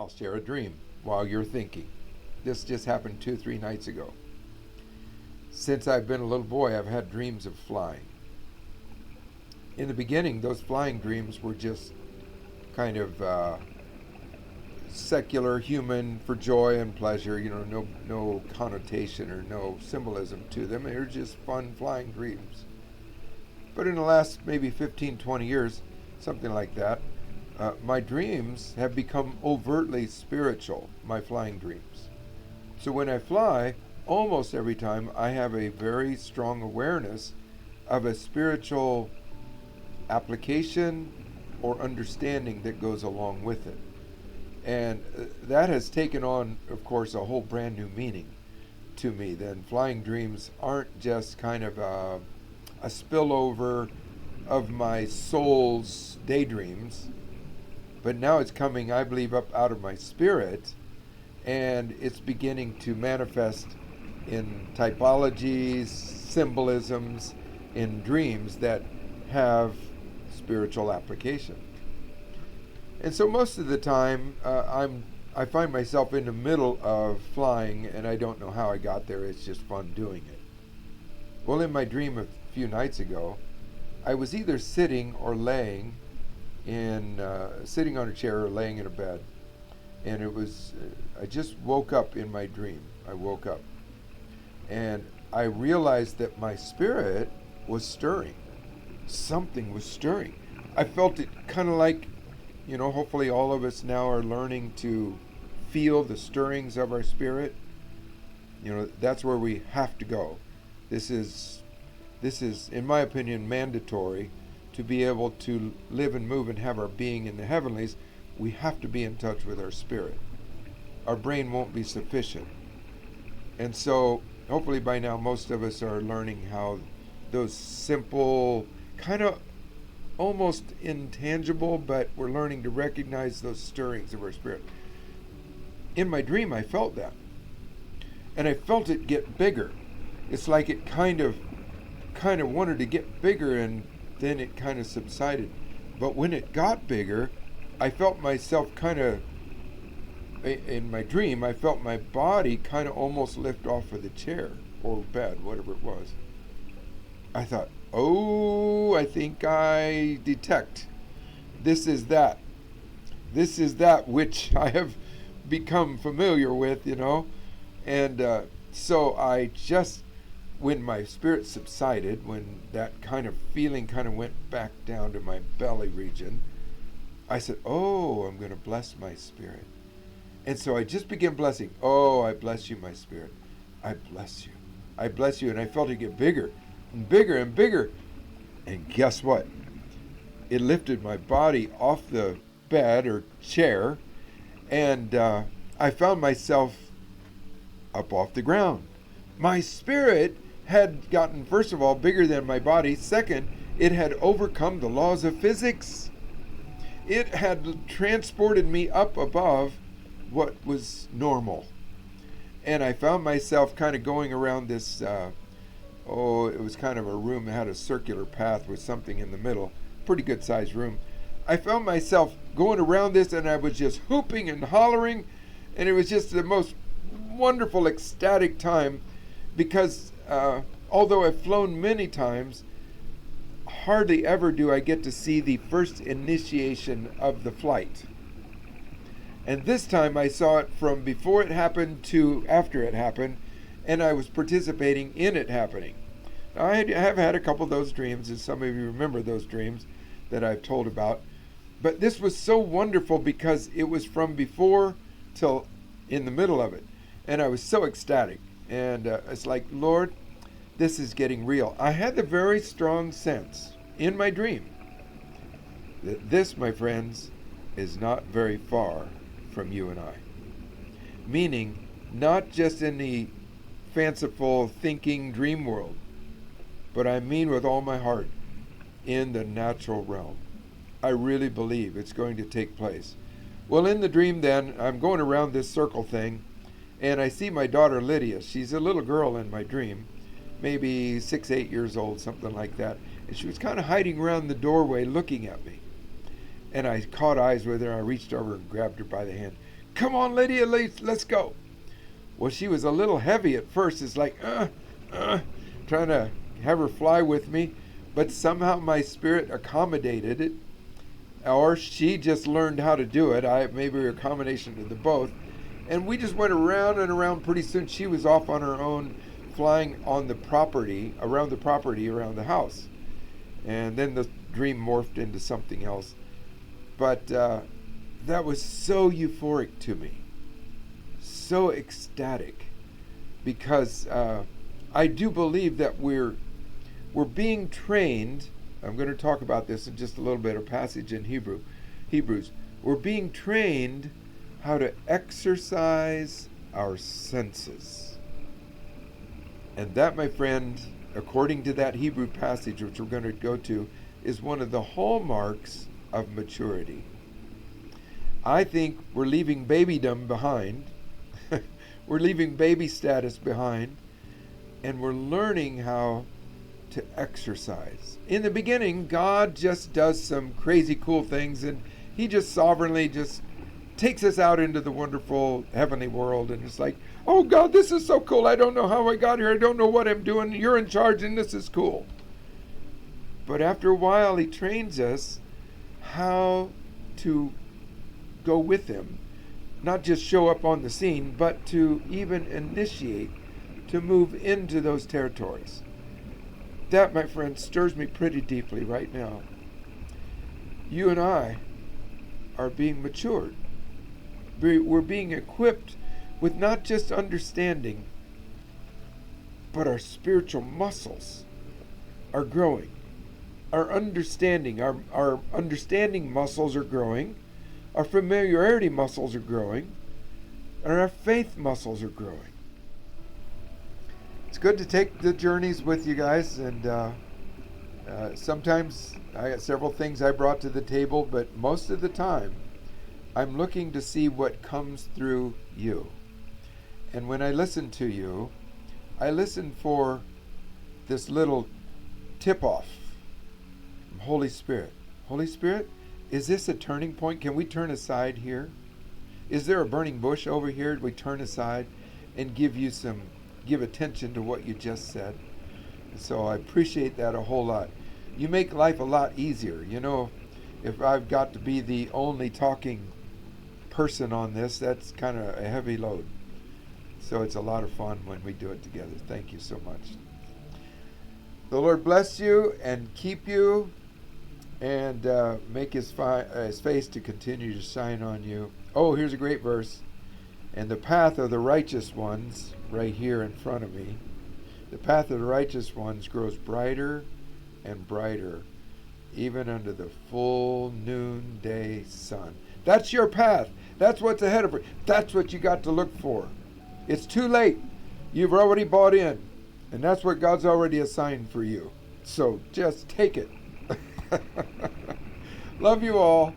I'll share a dream while you're thinking. This just happened 2, 3 nights ago. Since I've been a little boy, I've had dreams of flying. In the beginning, those flying dreams were just kind of secular, human, for joy and pleasure. No connotation or no symbolism to them. They were just fun flying dreams. But in the last maybe 15, 20 years, something like that, my dreams have become overtly spiritual, my flying dreams. So when I fly, almost every time I have a very strong awareness of a spiritual application or understanding that goes along with it. And that has taken on, of course, a whole brand new meaning to me. Then flying dreams aren't just kind of a spillover of my soul's daydreams, but now it's coming, I believe, up out of my spirit, and it's beginning to manifest in typologies, symbolisms, in dreams that have spiritual application. And so most of the time, I find myself in the middle of flying, and I don't know how I got there. It's just fun doing it. Well, in my dream a few nights ago, I was either sitting or laying sitting on a chair or laying in a bed, and it was I just woke up in my dream. I woke up, and I realized that my spirit was stirring. Something was stirring. I felt it kind of like, hopefully all of us now are learning to feel the stirrings of our spirit. That's where we have to go. This is, in my opinion, mandatory to be able to live and move and have our being in the heavenlies. We have to be in touch with our spirit. Our brain won't be sufficient. And so, hopefully by now, most of us are learning how those simple, kind of almost intangible, but we're learning to recognize those stirrings of our spirit. In my dream, I felt that. And I felt it get bigger. It's like it kind of wanted to get bigger, and then it kind of subsided. But when it got bigger, I felt myself in my dream, I felt my body kind of almost lift off of the chair or bed, whatever it was. I thought, I think I detect. This is that which I have become familiar with, And so I just, when my spirit subsided, when that kind of feeling kind of went back down to my belly region, I said, I'm going to bless my spirit. And so I just began blessing. I bless you, my spirit. I bless you. I bless you. And I felt it get bigger and bigger and bigger. And guess what? It lifted my body off the bed or chair, and I found myself up off the ground. My spirit had gotten, first of all, bigger than my body. Second, it had overcome the laws of physics. It had transported me up above what was normal. And I found myself kind of going around this, it was kind of a room that had a circular path with something in the middle. Pretty good sized room. I found myself going around this, and I was just hooping and hollering, and it was just the most wonderful, ecstatic time, because although I've flown many times, hardly ever do I get to see the first initiation of the flight. And this time I saw it from before it happened to after it happened, and I was participating in it happening. Now, I have had a couple of those dreams, and some of you remember those dreams that I've told about. But this was so wonderful because it was from before till in the middle of it. And I was so ecstatic. And it's like, Lord, this is getting real. I had the very strong sense in my dream that this, my friends, is not very far from you and I. Meaning, not just in the fanciful thinking dream world, but I mean with all my heart, in the natural realm. I really believe it's going to take place. Well, in the dream then, I'm going around this circle thing, and I see my daughter Lydia. She's a little girl in my dream, maybe 6, 8 years old, something like that. And she was kind of hiding around the doorway looking at me. And I caught eyes with her. I reached over and grabbed her by the hand. come on, Lydia, let's go. Well, she was a little heavy at first. It's like, trying to have her fly with me. But somehow my spirit accommodated it. Or she just learned how to do it. Maybe a combination of the both. And we just went around and around. Pretty soon she was off on her own, flying on the property, around the house. And then the dream morphed into something else. But that was so euphoric to me. So ecstatic. Because I do believe that we're being trained. I'm going to talk about this in just a little bit, a passage in Hebrews. We're being trained how to exercise our senses. And that, my friend, according to that Hebrew passage, which we're going to go to, is one of the hallmarks of maturity. I think we're leaving babydom behind. We're leaving baby status behind. And we're learning how to exercise. In the beginning, God just does some crazy cool things, and he just sovereignly just takes us out into the wonderful heavenly world, and it's like, oh God, this is so cool. I don't know how I got here. I don't know what I'm doing. You're in charge, and this is cool. But after a while, he trains us how to go with him, not just show up on the scene, but to even initiate, to move into those territories. That, my friend, stirs me pretty deeply right now. You and I are being matured. We're being equipped with not just understanding, but our spiritual muscles are growing. Our understanding muscles are growing. Our familiarity muscles are growing. And our faith muscles are growing. It's good to take the journeys with you guys, and sometimes I got several things I brought to the table, but most of the time I'm looking to see what comes through you. And when I listen to you, I listen for this little tip-off from Holy Spirit. Holy Spirit, is this a turning point? Can we turn aside here? Is there a burning bush over here? We turn aside and give attention to what you just said. And so I appreciate that a whole lot. You make life a lot easier. You know, if I've got to be the only talking person on this, that's kind of a heavy load. So it's a lot of fun when we do it together. Thank you so much. The Lord bless you and keep you, and make his face to continue to shine on you. Oh, here's a great verse. And the path of the righteous ones, right here in front of me, the path of the righteous ones grows brighter and brighter, even under the full noonday sun. That's your path. That's what's ahead of you. That's what you got to look for. It's too late. You've already bought in, and that's what God's already assigned for you. So just take it. Love you all.